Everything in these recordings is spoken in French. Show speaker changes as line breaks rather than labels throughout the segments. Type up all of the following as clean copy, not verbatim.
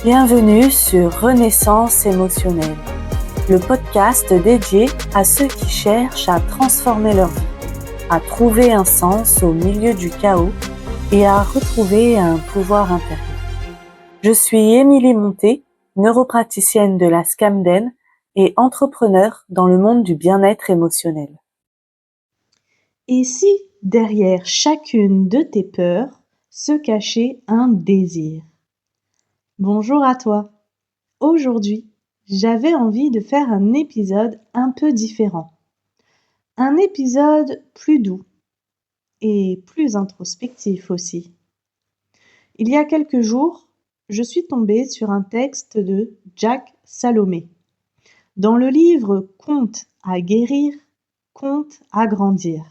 Bienvenue sur Renaissance émotionnelle, le podcast dédié à ceux qui cherchent à transformer leur vie, à trouver un sens au milieu du chaos et à retrouver un pouvoir intérieur. Je suis Émilie Monté, neuropraticienne de la Scamden et entrepreneur dans le monde du bien-être émotionnel.
Et si, derrière chacune de tes peurs, se cachait un désir? Bonjour à toi. Aujourd'hui, j'avais envie de faire un épisode un peu différent. Un épisode plus doux et plus introspectif aussi. Il y a quelques jours, je suis tombée sur un texte de Jack Salomé. Dans le livre Conte à guérir, conte à grandir.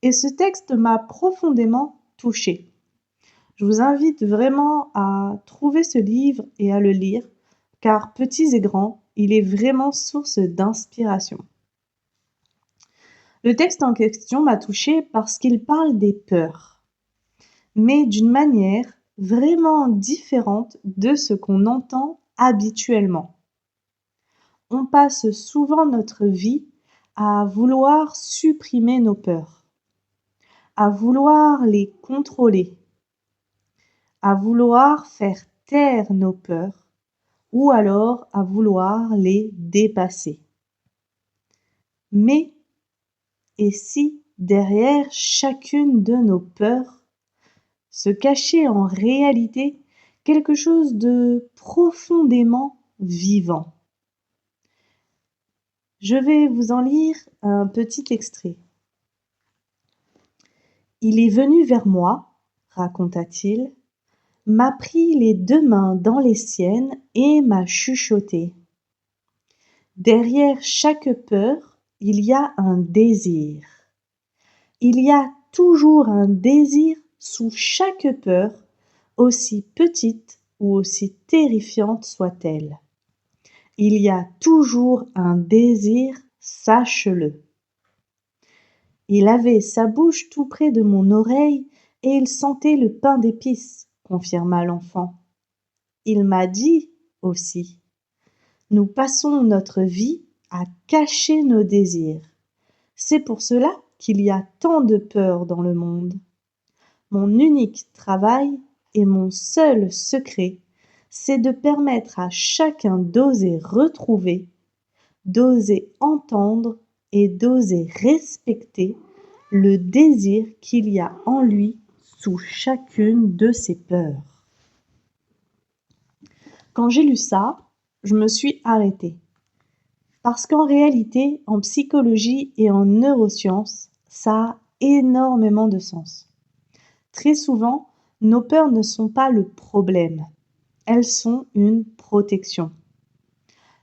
Et ce texte m'a profondément touchée. Je vous invite vraiment à trouver ce livre et à le lire, car petits et grands, il est vraiment source d'inspiration. Le texte en question m'a touchée parce qu'il parle des peurs, mais d'une manière vraiment différente de ce qu'on entend habituellement. On passe souvent notre vie à vouloir supprimer nos peurs, à vouloir les contrôler, à vouloir faire taire nos peurs ou alors à vouloir les dépasser. Mais, et si derrière chacune de nos peurs se cachait en réalité quelque chose de profondément vivant? Je vais vous en lire un petit extrait. Il est venu vers moi, raconta-t-il, m'a pris les 2 mains dans les siennes et m'a chuchoté. Derrière chaque peur, il y a un désir. Il y a toujours un désir sous chaque peur, aussi petite ou aussi terrifiante soit-elle. Il y a toujours un désir, sache-le. Il avait sa bouche tout près de mon oreille et il sentait le pain d'épices, confirma l'enfant. Il m'a dit aussi: nous passons notre vie à cacher nos désirs. C'est pour cela qu'il y a tant de peur dans le monde. Mon unique travail et mon seul secret, c'est de permettre à chacun d'oser retrouver, d'oser entendre et d'oser respecter le désir qu'il y a en lui sous chacune de ses peurs. Quand j'ai lu ça, je me suis arrêtée. Parce qu'en réalité, en psychologie et en neurosciences, ça a énormément de sens. Très souvent, nos peurs ne sont pas le problème, elles sont une protection.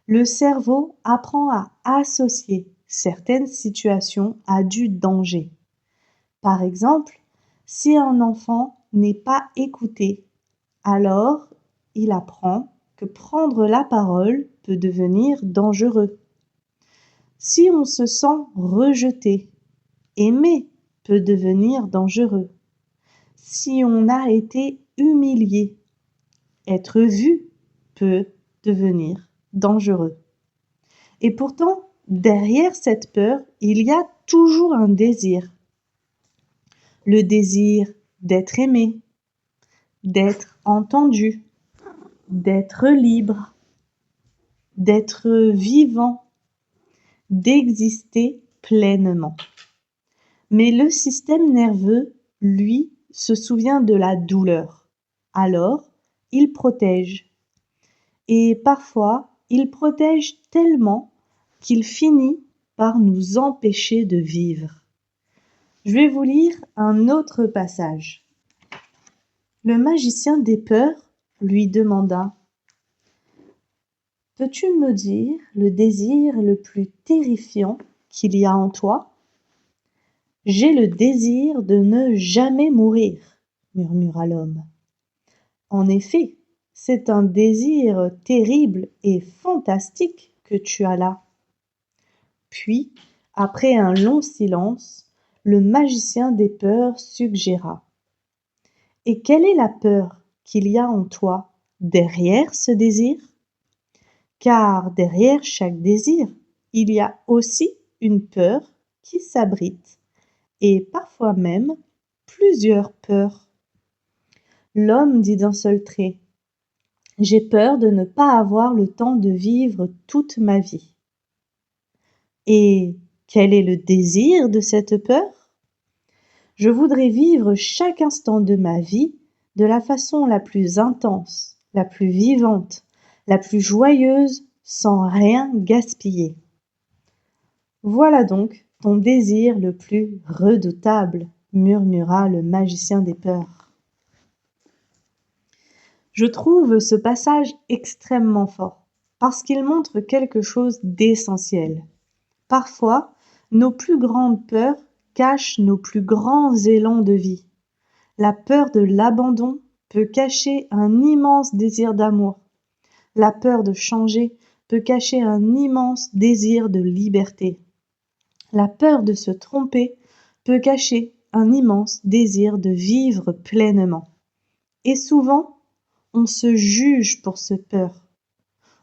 Le cerveau apprend à associer certaines situations à du danger. Par exemple, si un enfant n'est pas écouté, alors il apprend que prendre la parole peut devenir dangereux. Si on se sent rejeté, aimer peut devenir dangereux. Si on a été humilié, être vu peut devenir dangereux. Et pourtant, derrière cette peur, il y a toujours un désir. Le désir d'être aimé, d'être entendu, d'être libre, d'être vivant, d'exister pleinement. Mais le système nerveux, lui, se souvient de la douleur. Alors, il protège. Et parfois, il protège tellement qu'il finit par nous empêcher de vivre. Je vais vous lire un autre passage. Le magicien des peurs lui demanda: peux-tu me dire le désir le plus terrifiant qu'il y a en toi? J'ai le désir de ne jamais mourir, murmura l'homme. En effet, c'est un désir terrible et fantastique que tu as là. Puis, après un long silence, le magicien des peurs suggéra: Et quelle est la peur qu'il y a en toi derrière ce désir? Car derrière chaque désir, il y a aussi une peur qui s'abrite, et parfois même plusieurs peurs. L'homme dit d'un seul trait: j'ai peur de ne pas avoir le temps de vivre toute ma vie. Et quel est le désir de cette peur? Je voudrais vivre chaque instant de ma vie de la façon la plus intense, la plus vivante, la plus joyeuse, sans rien gaspiller. Voilà donc ton désir le plus redoutable, murmura le magicien des peurs. Je trouve ce passage extrêmement fort, parce qu'il montre quelque chose d'essentiel. Parfois, nos plus grandes peurs cachent nos plus grands élans de vie. La peur de l'abandon peut cacher un immense désir d'amour. La peur de changer peut cacher un immense désir de liberté. La peur de se tromper peut cacher un immense désir de vivre pleinement. Et souvent, on se juge pour cette peur.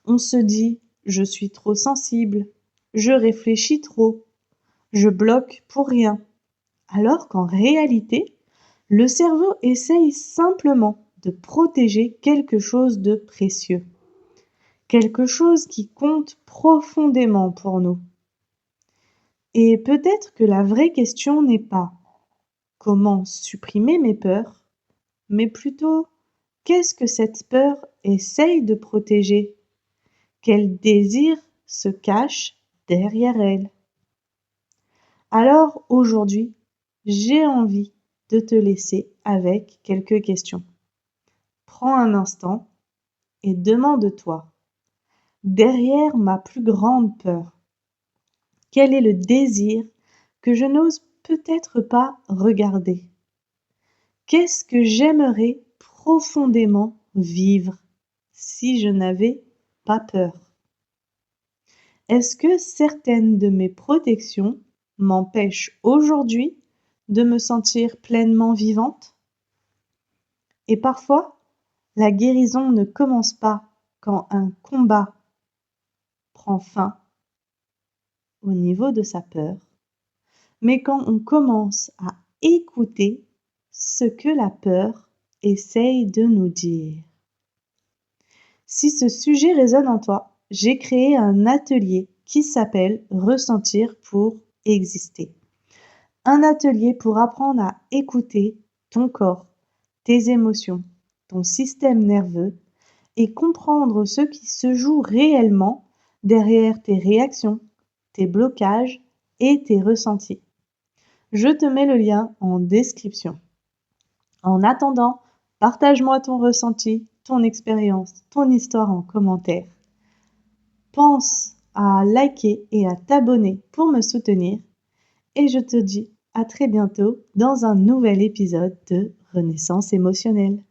On se dit: je suis trop sensible, je réfléchis trop, je bloque pour rien. Alors qu'en réalité, le cerveau essaye simplement de protéger quelque chose de précieux, quelque chose qui compte profondément pour nous. Et peut-être que la vraie question n'est pas comment supprimer mes peurs, mais plutôt qu'est-ce que cette peur essaye de protéger? Quel désir se cache derrière elle? Alors aujourd'hui, j'ai envie de te laisser avec quelques questions. Prends un instant et demande-toi: derrière ma plus grande peur, quel est le désir que je n'ose peut-être pas regarder? Qu'est-ce que j'aimerais profondément vivre si je n'avais pas peur? Est-ce que certaines de mes protections m'empêchent aujourd'hui de me sentir pleinement vivante? Et parfois, la guérison ne commence pas quand un combat prend fin au niveau de sa peur, mais quand on commence à écouter ce que la peur essaye de nous dire. Si ce sujet résonne en toi, j'ai créé un atelier qui s'appelle Ressentir pour exister. Un atelier pour apprendre à écouter ton corps, tes émotions, ton système nerveux et comprendre ce qui se joue réellement derrière tes réactions, tes blocages et tes ressentis. Je te mets le lien en description. En attendant, partage-moi ton ressenti, ton expérience, ton histoire en commentaire. Pense à liker et à t'abonner pour me soutenir et je te dis à très bientôt dans un nouvel épisode de Renaissance émotionnelle.